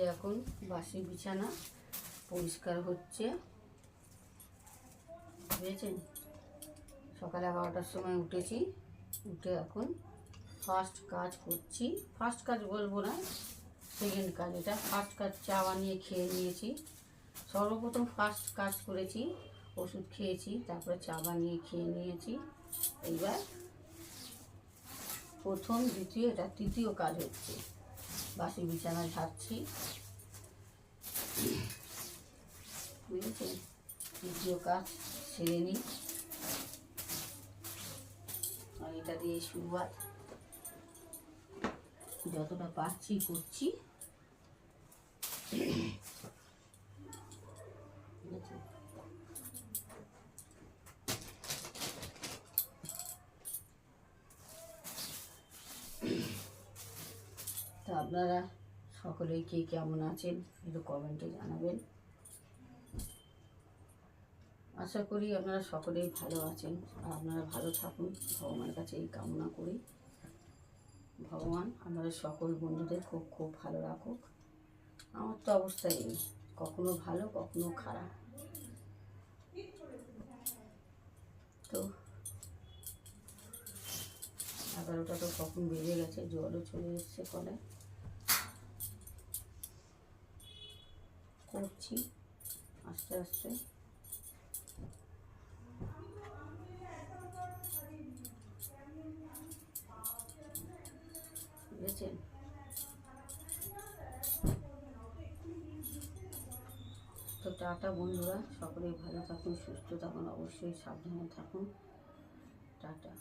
যে এখন বাসি বিছানা পরিষ্কার হচ্ছে, বুঝেছেন। সকাল 11টার সময় উঠেছি, উঠে এখন ফার্স্ট কাজ করছি। ফার্স্ট কাজ বলবো না, সেকেন্ড কাজ এটা। ফার্স্ট কাজ চা বানিয়ে খেয়ে নিয়েছি। সর্বপ্রথম ফার্স্ট কাজ করেছি, ওষুধ খেয়েছি, তারপরে চা বানিয়ে খেয়ে নিয়েছি। এইবার প্রথম, দ্বিতীয়, এটা তৃতীয় কাজ হচ্ছে, বাসি বিছানা ঝাড়ছি, বুঝেছেন। তৃতীয় কাজ সেরে নিই, আর এটা দিয়ে শুরুয়াত, যতটা পারছি করছি। তো আপনারা সকলেই কে কেমন আছেন একটু কমেন্টে জানাবেন। আশা করি আপনারা সকলেই ভালো আছেন, আর আপনারা ভালো থাকুন, ভগবানের কাছে এই কামনা করি। ভগবান আমাদের সকল বন্ধুদের খুব খুব ভালো রাখুক। আমার তো অবস্থাই এই, কখনো ভালো কখনো খারাপ। তো 11টা তো কখন বেজে গেছে, জলও চলে এসছে কলে। করছি আস্তে আস্তে। বুঝেছেন। তো টাটা বন্ধুরা, সকলেই ভালো থাকুন, সুস্থ থাকুন, অবশ্যই সাবধানে থাকুন। টাটা।